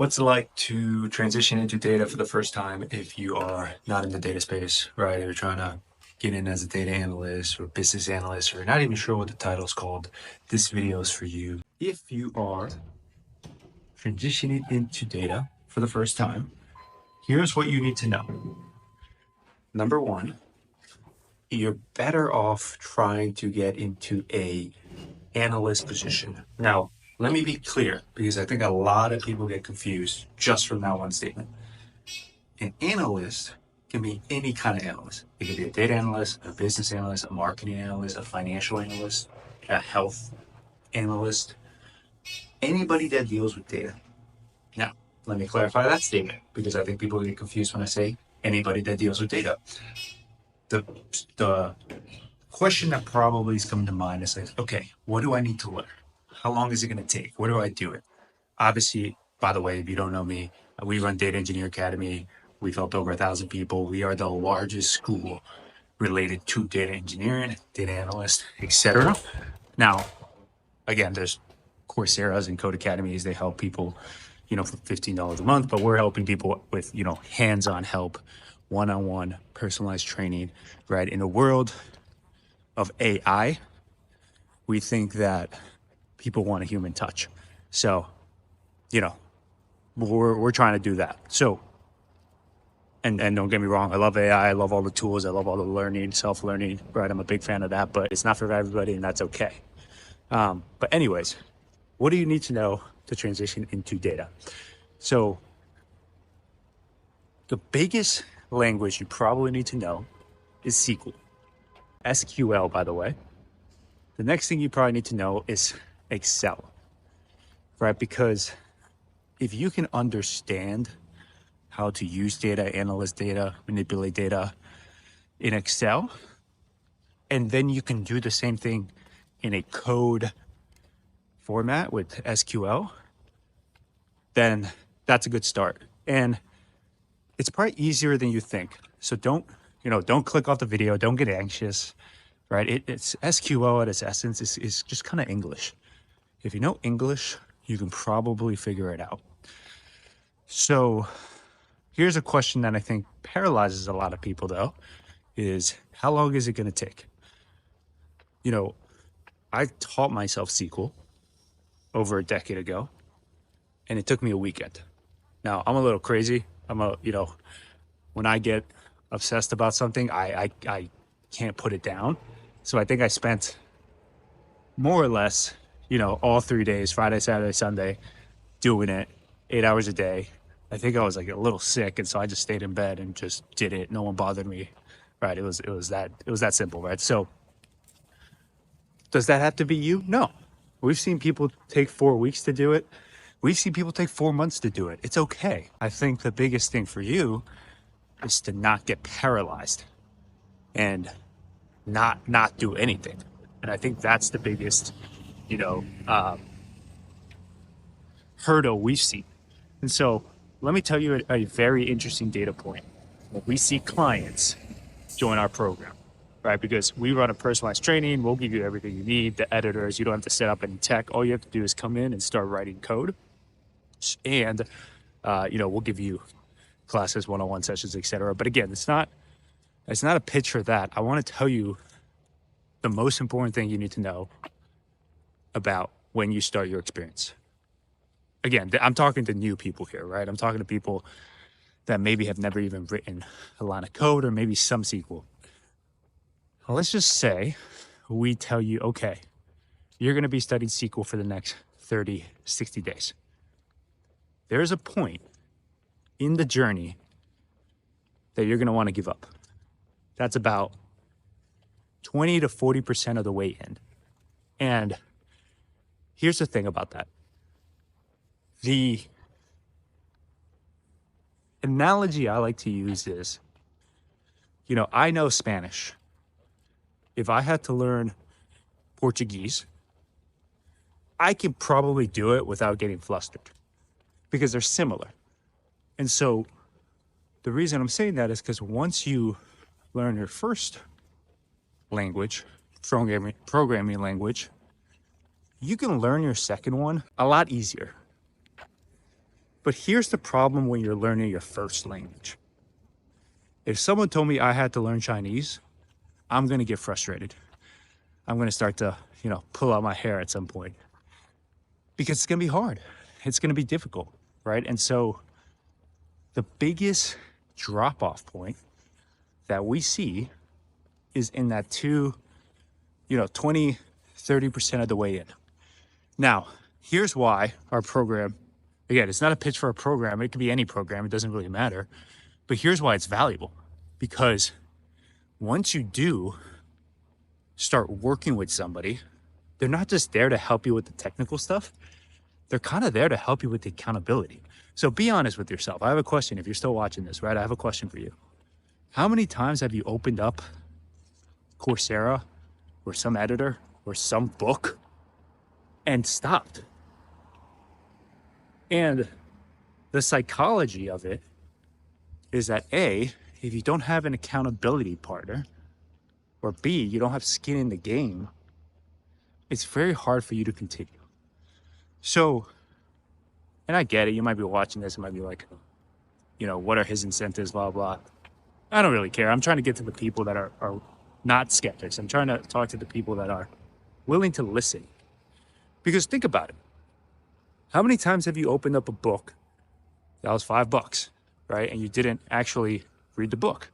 What's it like to transition into data for the first time if you are not in the data space, right? You're trying to get in as a data analyst or business analyst, or not even sure what the title is called. This video is for you. If you are transitioning into data for the first time, here's what you need to know. Number one, you're better off trying to get into a analyst position. Now, let me be clear because I think a lot of people get confused just from that one statement. An analyst can be any kind of analyst. It could be a data analyst, a business analyst, a marketing analyst, a financial analyst, a health analyst, anybody that deals with data. Now, let me clarify that statement because I think people get confused when I say anybody that deals with data. The question that probably is coming to mind is like, okay, what do I need to learn? How long is it going to take? Where do I do it? Obviously, by the way, if you don't know me, we run Data Engineer Academy. We've helped over 1,000 people. We are the largest school related to data engineering, data analyst, etc. Now, again, there's Coursera's and Code Academies. They help people, for $15 a month, but we're helping people with, hands-on help, one-on-one personalized training, right? In a world of AI, we think that people want a human touch. So, we're trying to do that. So, and don't get me wrong, I love AI, I love all the tools, I love all the learning, self-learning, right? I'm a big fan of that, but it's not for everybody, and that's okay. But anyways, what do you need to know to transition into data? So the biggest language you probably need to know is SQL. SQL, by the way. The next thing you probably need to know is Excel, right? Because if you can understand how to use data, analyze data, manipulate data in Excel, and then you can do the same thing in a code format with SQL, then that's a good start. And it's probably easier than you think. So don't click off the video, don't get anxious, right? It's SQL at its essence is just kind of English. If you know English, you can probably figure it out. So here's a question that I think paralyzes a lot of people though, is how long is it going to take? I taught myself SQL over a decade ago, and it took me a weekend. Now, I'm a little crazy. When I get obsessed about something, I can't put it down. So I think I spent more or less, all 3 days, Friday, Saturday, Sunday, doing it 8 hours a day. I think I was like a little sick, and so I just stayed in bed and just did it. No one bothered me, right? It was that simple, right? So does that have to be you? No. We've seen people take 4 weeks to do it. We've seen people take 4 months to do it. It's okay. I think the biggest thing for you is to not get paralyzed and not do anything. And I think that's the biggest, hurdle we've seen. And so let me tell you a very interesting data point. When we see clients join our program, right? Because we run a personalized training, we'll give you everything you need. The editors, you don't have to set up any tech. All you have to do is come in and start writing code. And, we'll give you classes, one-on-one sessions, etc. But again, it's not a pitch for that. I want to tell you the most important thing you need to know about when you start your experience. Again, I'm talking to new people here, right? I'm talking to people that maybe have never even written a line of code or maybe some SQL. Let's just say we tell you, okay, you're going to be studying SQL for the next 30, 60 days. There's a point in the journey that you're going to want to give up. That's about 20 to 40% of the way in. And here's the thing about that. The analogy I like to use is, I know Spanish. If I had to learn Portuguese, I could probably do it without getting flustered because they're similar. And so the reason I'm saying that is because once you learn your first language, programming language, you can learn your second one a lot easier. But here's the problem when you're learning your first language. If someone told me I had to learn Chinese, I'm going to get frustrated. I'm going to start to, pull out my hair at some point because it's going to be hard. It's going to be difficult, right? And so the biggest drop-off point that we see is in that 20, 30% of the way in. Now, here's why our program, again, it's not a pitch for a program. It could be any program. It doesn't really matter. But here's why it's valuable. Because once you do start working with somebody, they're not just there to help you with the technical stuff. They're kind of there to help you with the accountability. So be honest with yourself. I have a question. If you're still watching this, right? I have a question for you. How many times have you opened up Coursera or some editor or some book and stopped? And the psychology of it is that A, if you don't have an accountability partner, or B, you don't have skin in the game, it's very hard for you to continue. So, and I get it, you might be watching this and might be like, what are his incentives, blah, blah. I don't really care. I'm trying to get to the people that are not skeptics. I'm trying to talk to the people that are willing to listen. Because think about it. How many times have you opened up a book that was $5, right? And you didn't actually read the book?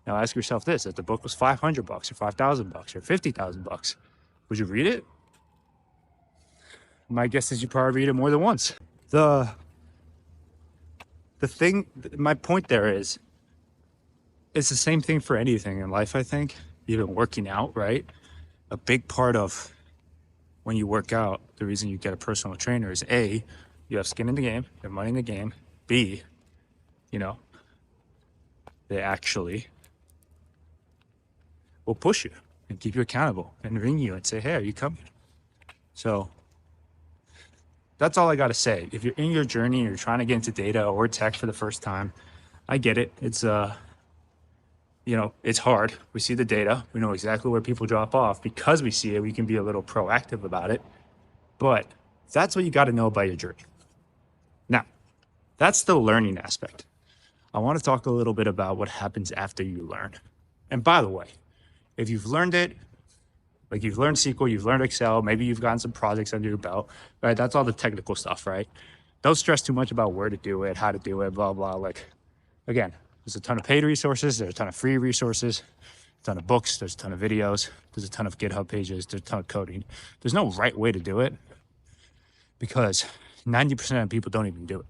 Now ask yourself this: if the book was $500 or $5,000 or $50,000, would you read it? My guess is you probably read it more than once. The thing, my point there is, it's the same thing for anything in life, I think. Even working out, right? A big part of when you work out, the reason you get a personal trainer is A, you have skin in the game, you have money in the game. B, they actually will push you and keep you accountable and ring you and say, hey, are you coming? So that's all I got to say. If you're in your journey, you're trying to get into data or tech for the first time, I get it. It's, it's hard. We see the data. We know exactly where people drop off. Because we see it, we can be a little proactive about it. But that's what you got to know about your journey. Now, that's the learning aspect. I want to talk a little bit about what happens after you learn. And by the way, if you've learned it, like you've learned SQL, you've learned Excel, maybe you've gotten some projects under your belt, right? That's all the technical stuff, right? Don't stress too much about where to do it, how to do it, blah, blah. Like, again, there's a ton of paid resources, there's a ton of free resources, a ton of books, there's a ton of videos, there's a ton of GitHub pages, there's a ton of coding. There's no right way to do it because 90% of people don't even do it.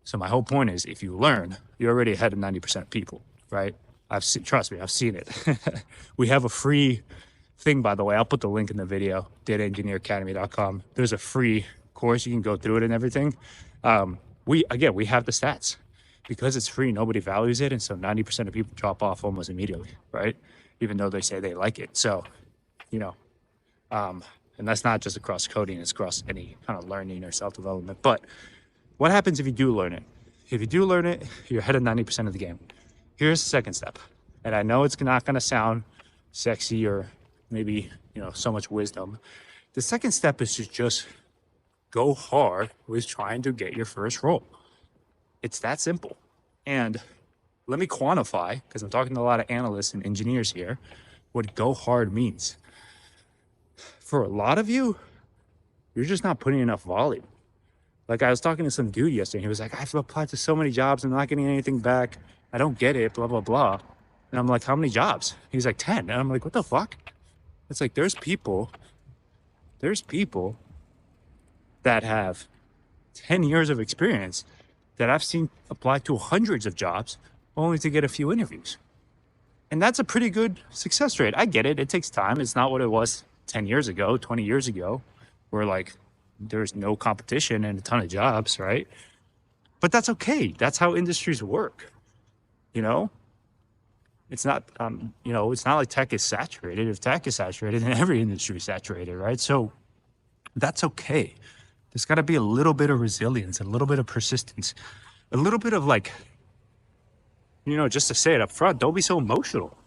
So my whole point is, if you learn, you're already ahead of 90% of people, right? Trust me, I've seen it. We have a free thing, by the way. I'll put the link in the video, dataengineeracademy.com. There's a free course. You can go through it and everything. We have the stats. Because it's free, nobody values it. And so 90% of people drop off almost immediately, right? Even though they say they like it. So, and that's not just across coding, it's across any kind of learning or self-development. But what happens if you do learn it? If you do learn it, you're ahead of 90% of the game. Here's the second step. And I know it's not going to sound sexy or maybe, so much wisdom. The second step is to just go hard with trying to get your first role. It's that simple. And let me quantify, because I'm talking to a lot of analysts and engineers here, what go hard means. For a lot of you, you're just not putting enough volume. Like I was talking to some dude yesterday, he was like, I've applied to so many jobs, I'm not getting anything back. I don't get it, blah, blah, blah. And I'm like, how many jobs? He's like, 10. And I'm like, what the fuck? It's like, there's people that have 10 years of experience that I've seen apply to hundreds of jobs only to get a few interviews. And that's a pretty good success rate. I get it. It takes time. It's not what it was 10 years ago, 20 years ago, where like there's no competition and a ton of jobs, right? But that's okay. That's how industries work. It's not, it's not like tech is saturated. If tech is saturated, then every industry is saturated, right? So that's okay. There's got to be a little bit of resilience, a little bit of persistence, a little bit of like, just to say it up front, don't be so emotional.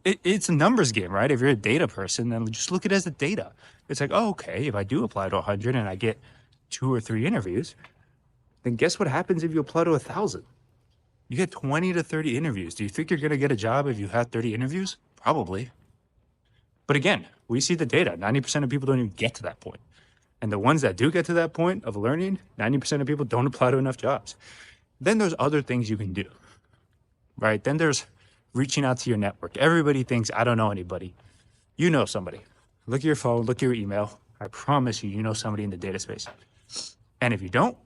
It's a numbers game, right? If you're a data person, then just look at it as the data. It's like, oh, okay, if I do apply to 100 and I get 2 or 3 interviews, then guess what happens if you apply to 1,000? You get 20 to 30 interviews. Do you think you're going to get a job if you had 30 interviews? Probably. But again, we see the data. 90% of people don't even get to that point. And the ones that do get to that point of learning, 90% of people don't apply to enough jobs. Then there's other things you can do, right? Then there's reaching out to your network. Everybody thinks, I don't know anybody. You know somebody. Look at your phone, look at your email. I promise you, you know somebody in the data space. And if you don't,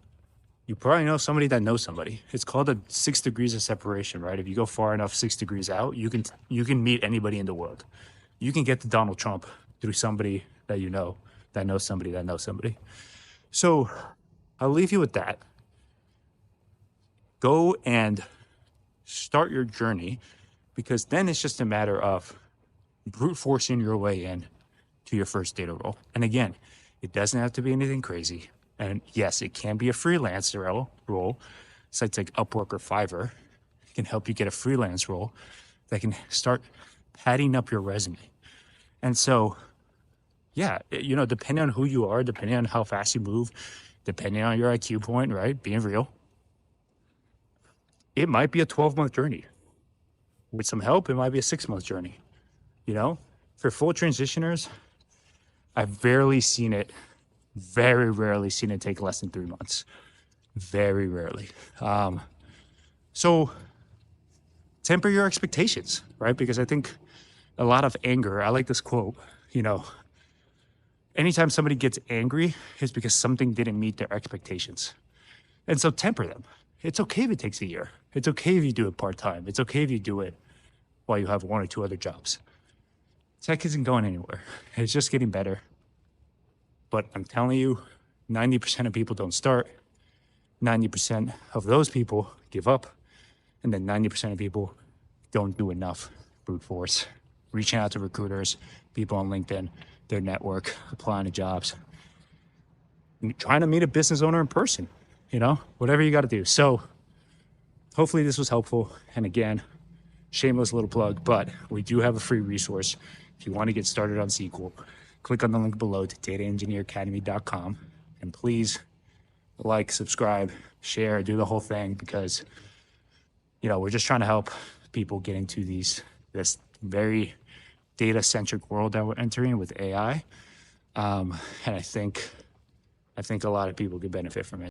you probably know somebody that knows somebody. It's called the 6 degrees of separation, right? If you go far enough 6 degrees out, you can meet anybody in the world. You can get to Donald Trump through somebody that you know, that knows somebody that knows somebody. So I'll leave you with that. Go and start your journey, because then it's just a matter of brute forcing your way in to your first data role. And again, it doesn't have to be anything crazy. And yes, it can be a freelance role. Sites like Upwork or Fiverr can help you get a freelance role that can start padding up your resume. And so, yeah, you know, depending on who you are, depending on how fast you move, depending on your IQ point, right? Being real, it might be a 12-month journey. With some help, it might be a 6-month journey. You know, for full transitioners, I've very rarely seen it take less than 3 months. Very rarely. So temper your expectations, right? Because I think a lot of anger, I like this quote, you know, anytime somebody gets angry, it's because something didn't meet their expectations. And so temper them. It's okay if it takes a year. It's okay if you do it part-time. It's okay if you do it while you have 1 or 2 other jobs. Tech isn't going anywhere. It's just getting better. But I'm telling you, 90% of people don't start. 90% of those people give up. And then 90% of people don't do enough brute force. Reaching out to recruiters, people on LinkedIn, their network, applying to jobs, trying to meet a business owner in person, you know, whatever you got to do. So hopefully this was helpful. And again, shameless little plug, but we do have a free resource. If you want to get started on SQL, click on the link below to dataengineeracademy.com, and please like, subscribe, share, do the whole thing, because, you know, we're just trying to help people get into this very data-centric world that we're entering with AI. And I think a lot of people could benefit from it.